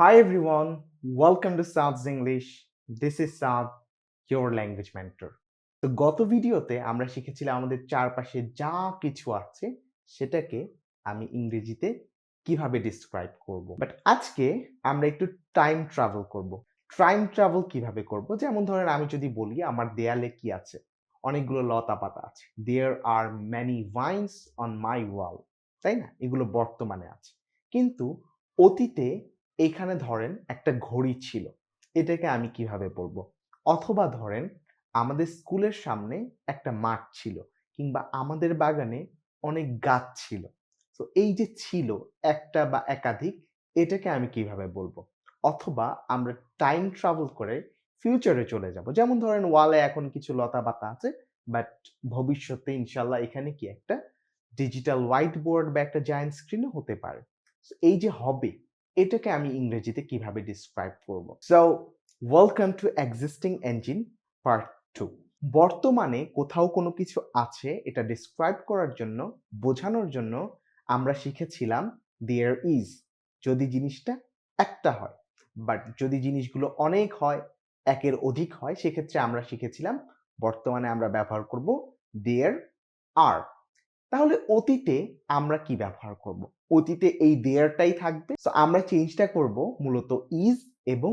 Hi everyone, welcome to Saad's English. This is Saad, your language mentor. তো গত ভিডিওতে আমরা শিখেছিলাম আমাদের চারপাশে যা কিছু আছে সেটাকে আমি ইংরেজিতে কিভাবে ডিসক্রাইব করব। বাট আজকে আমরা একটু টাইম ট্রাভেল করব। টাইম ট্রাভেল কিভাবে করব? যেমন ধরেন আমি যদি বলি আমার দেয়ালে কি আছে? অনেকগুলো লতা পাতা আছে। There are many vines on my wall. তাই না? এগুলো বর্তমানে আছে। কিন্তু অতীতে এইখানে ধরেন একটা ঘড়ি ছিল। এটাকে আমি কিভাবে বলবো? অথবা ধরেন আমাদের স্কুলের সামনে একটা মাঠ ছিল কিংবা আমাদের বাগানে অনেক গাছ ছিল। তো এই যে ছিল একটা বা একাধিক এটাকে আমি কিভাবে বলবো? অথবা আমরা টাইম ট্রাভেল করে ফিউচারে চলে যাব। যেমন ধরেন ওয়ালে এখন কিছু লতাপাতা আছে বাট ভবিষ্যতে ইনশাআল্লাহ এখানে কি একটা ডিজিটাল হোয়াইট বোর্ড বা একটা জায়ান্ট স্ক্রিনও হতে পারে। সো এই যে হবে এটাকে আমি ইংরেজিতে কিভাবে ডিসক্রাইব করব? So welcome to existing engine part 2। বর্তমানে কোথাও কোনো কিছু আছে এটা ডিসক্রাইব করার জন্য, বোঝানোর জন্য আমরা শিখেছিলাম দেয়ার ইজ যদি জিনিসটা একটা হয়। বাট যদি জিনিসগুলো অনেক হয়, একের অধিক হয় সেক্ষেত্রে আমরা শিখেছিলাম বর্তমানে আমরা ব্যবহার করব দেয়ার আর। তাহলে অতীতে আমরা কি ব্যবহার করব? অতীতে এই দেয়ারটাই থাকবে। সো আমরা চেঞ্জটা করব মূলত ইজ এবং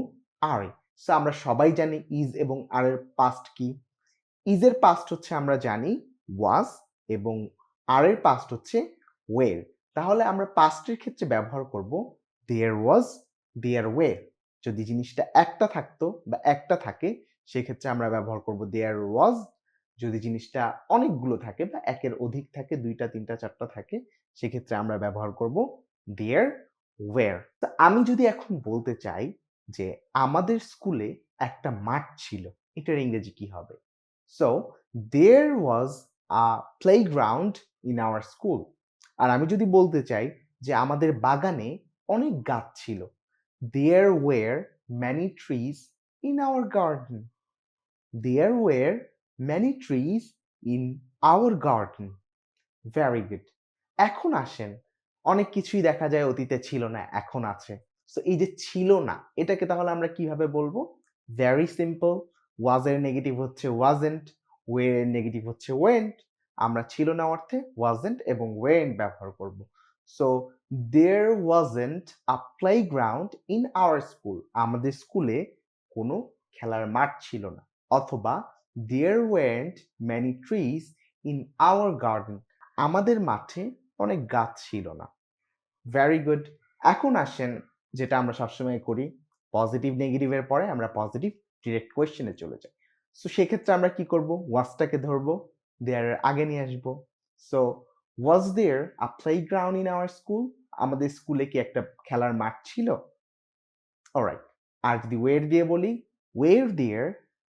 আর এ। সো আমরা সবাই জানি ইজ এবং আর এর পাস্ট কি? ইজ এর পাস্ট হচ্ছে আমরা জানি ওয়াজ এবং আর এর পাস্ট হচ্ছে ওয়ের। তাহলে আমরা পাস্টের ক্ষেত্রে ব্যবহার করব দেয়ার ওয়াজ, দেয়ার ওয়ে। যদি জিনিসটা একটা থাকতো বা একটা থাকে সেক্ষেত্রে আমরা ব্যবহার করব দেয়ার ওয়াজ। যদি জিনিসটা অনেকগুলো থাকে বা একের অধিক থাকে ২ টা ৩ টা ৪ টা থাকে সেক্ষেত্রে আমরা ব্যবহার করব দেয়ার ওয়্যার। তো আমি যদি এখন বলতে চাই যে আমাদের স্কুলে একটা মাঠ ছিল, এটার ইংরেজি কি হবে? So there was a playground in our school. আর আমি যদি বলতে চাই যে আমাদের বাগানে অনেক গাছ ছিল। There were many trees in our garden. There were many trees in our garden. Very good. এখন আসেন, অনেক কিছুই দেখা যায় অতীতে ছিল না, এখন আছে। সো এই যে ছিল না, এটাকে তাহলে আমরা কিভাবে বলবো? Very simple. was এর নেগেটিভ হচ্ছে wasn't, were এর নেগেটিভ হচ্ছে weren't। আমরা ছিল না অর্থে wasn't এবং weren't ব্যবহার করব। So there wasn't a playground in our school. আমাদের স্কুলে কোনো খেলার মাঠ ছিল না। অথবা there weren't many trees in our garden. আমাদের মাঠে অনেক গাছ ছিল না। Very good. এখন আসেন যেটা আমরা সবসময় করি, পজিটিভ নেগেটিভ এর পরে আমরা পজিটিভ ডিরেক্ট কোয়েশ্চেন এ চলে যাই। সো সেক্ষেত্রে আমরা কি করব? ওয়াজটাকে ধরবো, দেয়ার এর আগে নিয়ে আসবো। So was there a playground in our school? আমাদের স্কুলে কি একটা খেলার মাঠ ছিল? অলরাইট। আর যদি ওয়ের দিয়ে বলি, were there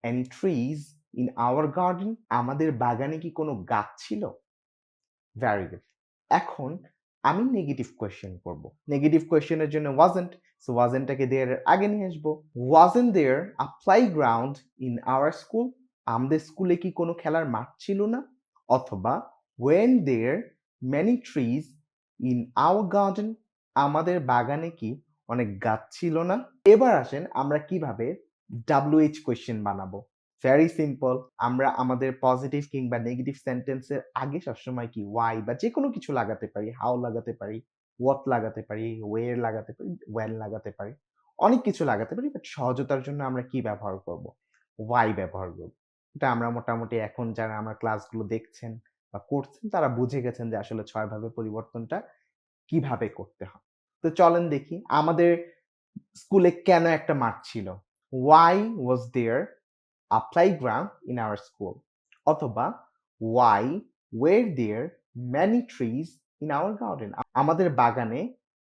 any trees in our garden? আমাদের বাগানে কি কোনো গাছ ছিল? Very good. এখন আমি নেগেটিভ কোয়েশ্চেন করব। নেগেটিভ কোয়েশ্চেনের জন্য wasn't, সো wasn't টাকে there এর আগে নিয়ে আসবো। Wasn't there a playground in our school? আমাদের স্কুলে কি কোনো খেলার মাঠ ছিল না? অথবা weren't there many trees in our garden? আমাদের বাগানে কি অনেক গাছ ছিল না? এবার আসেন আমরা কিভাবে WH কোয়েশ্চেন বানাবো। Very simple. আমরা আমাদের পজিটিভ কিংবা নেগেটিভ সেন্টেন্সের আগে সবসময় কি ওয়াই বা যেকোনো কিছু লাগাতে পারি। হাউ লাগাতে পারি, হোয়াট লাগাতে পারি, ওয়ের লাগাতে পারি, ওয়েন লাগাতে পারি। অনেক কিছু লাগাতে পারি বাট সহজতার জন্য আমরা কি ব্যবহার করব? ওয়াই ব্যবহার করব। এটা আমরা মোটামুটি এখন যারা আমার ক্লাসগুলো দেখছেন বা করছেন তারা বুঝে গেছেন যে আসলে ৬ ভাবে পরিবর্তনটা কিভাবে করতে হয়। তো চলেন দেখি আমাদের স্কুলে কেন একটা মাঠ ছিল? Why was there a playground in our school? অথবা why were there many trees in our garden? আমাদের বাগানে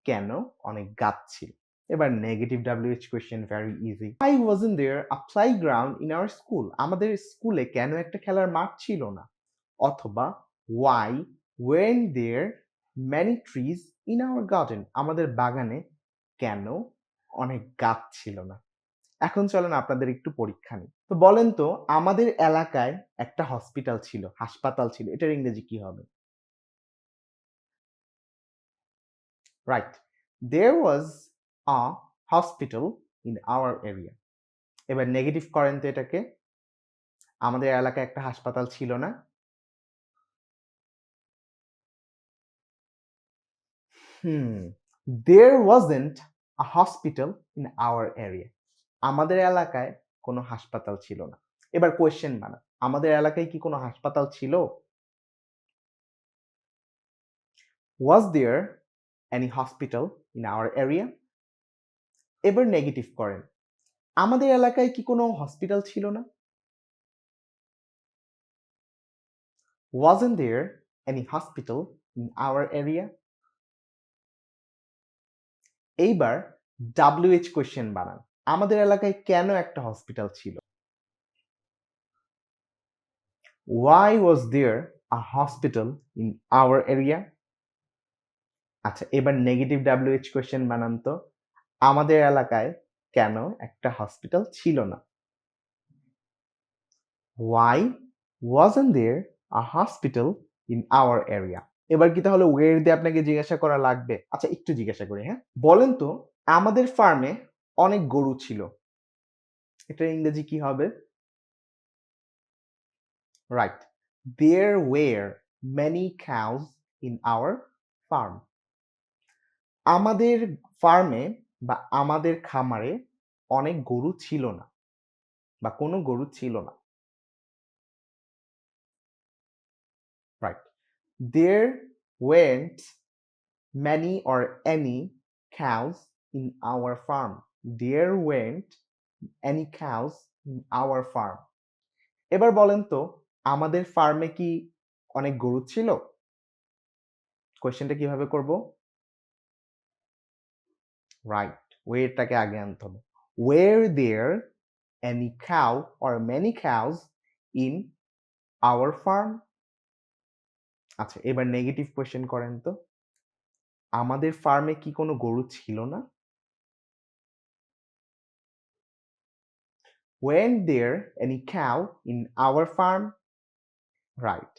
কেন অনেক গাছ ছিল? এবার negative WH question very easy. Why wasn't there a playground in our school? আমাদের স্কুলে কেন একটা খেলার মাঠ ছিল না? অথবা why weren't there many trees in our garden? আমাদের বাগানে কেন অনেক গাছ ছিল না? এখন চলেন আপনাদের একটু পরীক্ষা নিই। তো বলেন তো আমাদের এলাকায় একটা হসপিটাল ছিল, হাসপাতাল ছিল। এটার ইংরেজি কি হবে? Right. There was a hospital in our area. এবার নেগেটিভ করেন তো এটাকে। আমাদের এলাকায় একটা হাসপাতাল ছিল না। There wasn't a hospital in our area. আমাদের এলাকায় কোনো হাসপাতাল ছিল না। এবার কোয়েশ্চেন বানান। আমাদের এলাকায় কি কোনো হাসপাতাল ছিল? Was there any hospital in our area? এবার নেগেটিভ করেন। আমাদের এলাকায় কি কোনো হসপিটাল ছিল না? Wasn't there any hospital in our area? এইবার WH কোয়েশ্চেন বানান। আমাদের এলাকায় কেন একটা হসপিটাল ছিল? Why was there a hospital in our area? আচ্ছা, এবার নেগেটিভ WH কোয়েশ্চেন বানান তো। আমাদের এলাকায় কেন একটা হসপিটাল ছিল না? Why wasn't there a hospital in our area? এবার কি তাহলে where দিয়ে আপনাকে জিজ্ঞাসা করা লাগবে? আচ্ছা, একটু জিজ্ঞাসা করি, হ্যাঁ? বলেন তো, আমাদের ফার্মে অনেক গরু ছিল। এটার ইংরেজি কি হবে? Right. There were many cows in our farm. আমাদের ফার্মে বা আমাদের খামারে অনেক গরু ছিল না বা কোনো গরু ছিল না। Right. There weren't many or any cows in our farm. There weren't any cows in our farm. এবার বলেন তো, আমাদের ফার্মে কি অনেক গরু ছিল? কোয়েশ্চেনটা কিভাবে করব? রাইট, ওয়েরটাকে আগে আনতে হবে। Were there any cow or many cows in our farm? আচ্ছা, এবার নেগেটিভ কোয়েশ্চেন করেন তো। আমাদের ফার্মে কি কোনো গরু ছিল না? Weren't there any cow in our farm? Right.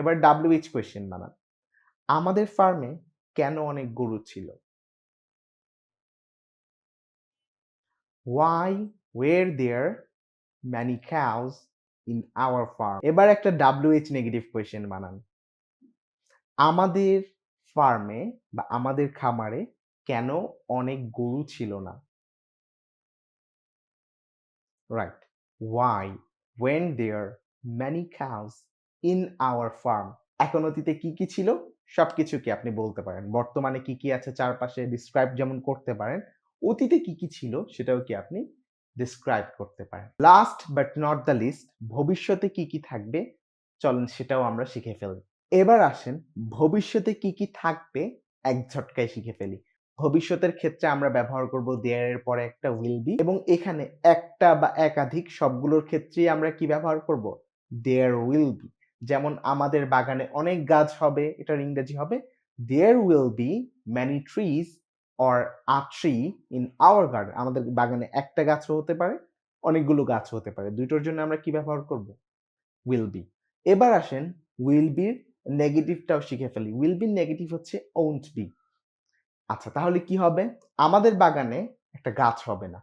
এবার WH কোয়েশ্চেন বানান। আমাদের ফার্মে কেন অনেক গরু ছিল? Why were there many cows in our farm? এবার একটা WH নেগেটিভ কোয়েশ্চেন বানান। আমাদের ফার্মে বা আমাদের খামারে কেন অনেক গরু ছিল না? Right. Why weren't there many cows in our farm? এখন অতীতে কি কি ছিল সবকিছুকে আপনি বলতে পারেন। বর্তমানে কি কি আছে চারপাশে ডিসক্রাইব যেমন করতে পারেন, অতীতে কি কি ছিল সেটাও কি আপনি ডিসক্রাইব করতে পারেন। Last but not the least, ভবিষ্যতে কি কি থাকবে চলেন সেটাও আমরা শিখে ফেলি। এবার আসেন ভবিষ্যতে কি কি থাকবে এক ঝটকায় শিখে ফেলি। ভবিষ্যতের ক্ষেত্রে আমরা ব্যবহার করব দেয়ার এর পরে একটা উইল বি, এবং এখানে একটা বা একাধিক সবগুলোর ক্ষেত্রেই আমরা কি ব্যবহার করব? There will be. যেমন আমাদের বাগানে অনেক গাছ হবে, এটার ইংরেজি হবে there will be many trees or a tree in our garden. আমাদের বাগানে একটা গাছও হতে পারে, অনেকগুলো গাছ হতে পারে। দুটোর জন্য আমরা কি ব্যবহার করব? Will be. এবার আসেন উইল বির নেগেটিভটাও শিখে ফেলি। উইল বির নেগেটিভ হচ্ছে ওন্ট বি। আচ্ছা, তাহলে কি হবে? আমাদের বাগানে একটা গাছ হবে না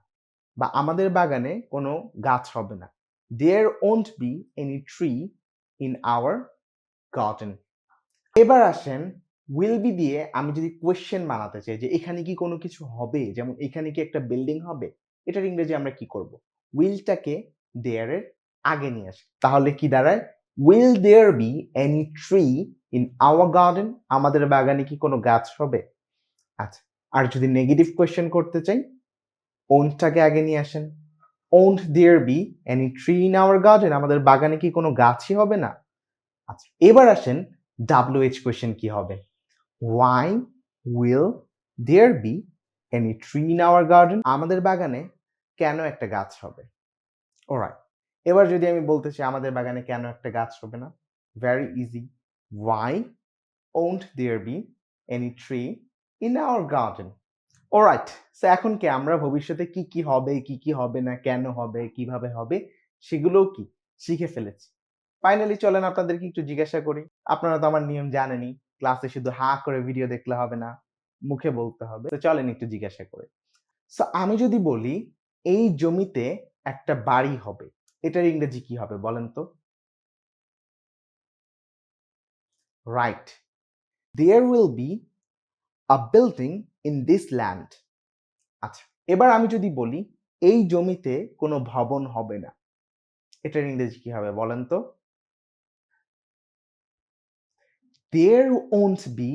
বা আমাদের বাগানে কোনো গাছ হবে না। There won't be any tree in our garden. এবার আসেন will be দিয়ে আমি যদি কোয়েশ্চেন বানাতে চাই যে এখানে কি কোনো কিছু হবে, যেমন এখানে কি একটা বিল্ডিং হবে, এটার ইংরেজি আমরা কি করব? উইলটাকে দেয়ার এর আগে নিয়ে আসি। তাহলে কি দাঁড়ায়? Will there be any tree in our garden? আমাদের বাগানে কি কোনো গাছ হবে? আচ্ছা, আর যদি নেগেটিভ কোয়েশ্চেন করতে চাই, ওন্টটাকে আগে নিয়ে আসেন। Won't there be any tree in our garden? আমাদের বাগানে কি কোনো গাছই হবে না? আচ্ছা, এবার আসেন WH কোয়েশ্চেন কি হবে? Why will there be any tree in our garden? আমাদের বাগানে কেন একটা গাছ হবে? অলরাইট। এবার যদি আমি বলতে চাই আমাদের বাগানে কেন একটা গাছ হবে না? Very easy. Why won't there be any tree in our garden? Alright. So এখন কি আমরা ভবিষ্যতে কি কি হবে, কি কি হবে না, কেন হবে, কিভাবে হবে সেগুলোও কি শিখে ফেলেছি। ফাইনালি চলেন আপনাদেরকে একটু জিজ্ঞাসা করি। আপনারা তো আমার নিয়ম জানেনই। ক্লাসে শুধু হা করে ভিডিও দেখলে হবে না, মুখে বলতে হবে। তো চলেন একটু জিজ্ঞাসা করি। সো আমি যদি বলি এই জমিতে একটা বাড়ি হবে, এটার ইংরেজি কি হবে বলেন তো? Right. There will be a building in this land. আচ্ছা, এবার আমি যদি বলি এই জমিতে কোনো ভবন হবে না, এটার ইংরেজি কি হবে বলেন তো? There won't be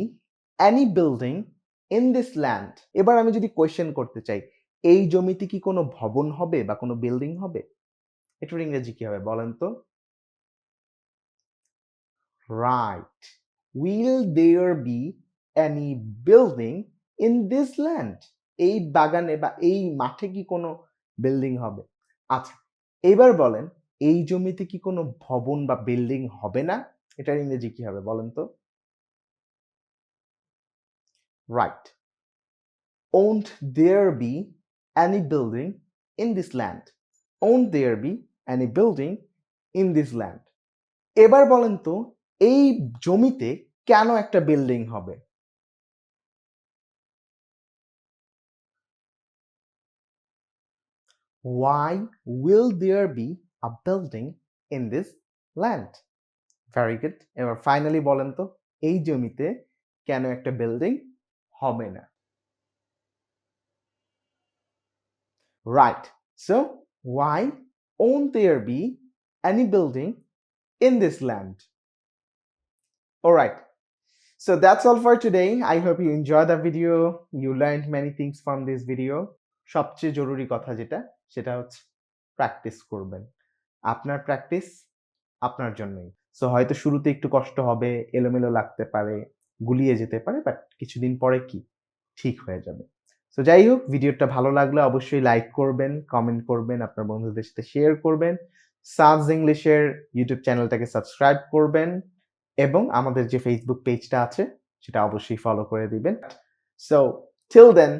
any building in this land. এবার আমি যদি কোয়েশ্চেন করতে চাই, এই জমিতে কি কোনো ভবন হবে বা কোনো বিল্ডিং হবে? এটার ইংরেজি কি হবে বলেন তো? Right. Will there be any building in this land? এই বাগানে বা এই মাঠে কি কোনো বিল্ডিং হবে? আচ্ছা, এবার বলেন এই জমিতে কি কোনো ভবন বা বিল্ডিং হবে না? এটার ইংরেজি কি হবে বলেন তো? Right. Won't there be any building in this land? Won't there be any building in this land? এবার বলেন তো এই জমিতে কেন একটা বিল্ডিং হবে? Why will there be a building in this land? Very good. এবার ফাইনালি বলেন তো এই জমিতে কেন একটা বিল্ডিং হবে না? Right. So why won't there be any building in this land? Alright. So that's all for today. I hope you enjoyed the video. You learned many things from this video. সবচেয়ে জরুরি কথা যেটা সেটা হচ্ছে practice করবেন। আপনার practice আপনার জন্যই। সো হয়তো শুরুতে একটু কষ্ট হবে, এলোমেলো লাগতে পারে, গুলিয়ে যেতে পারে, বাট কিছুদিন পরে কি ঠিক হয়ে যাবে। সো যাই হোক, ভিডিওটা ভালো লাগলে অবশ্যই লাইক করবেন, কমেন্ট করবেন, আপনার বন্ধুদের সাথে শেয়ার করবেন। সাবস ইংলিশের ইউটিউব চ্যানেলটাকে সাবস্ক্রাইব করবেন এবং আমাদের যে ফেসবুক পেজটা আছে সেটা অবশ্যই ফলো করে দিবেন। So till then,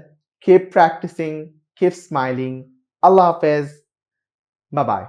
keep practicing, keep smiling. আল্লাহ হাফেজ। Bye bye.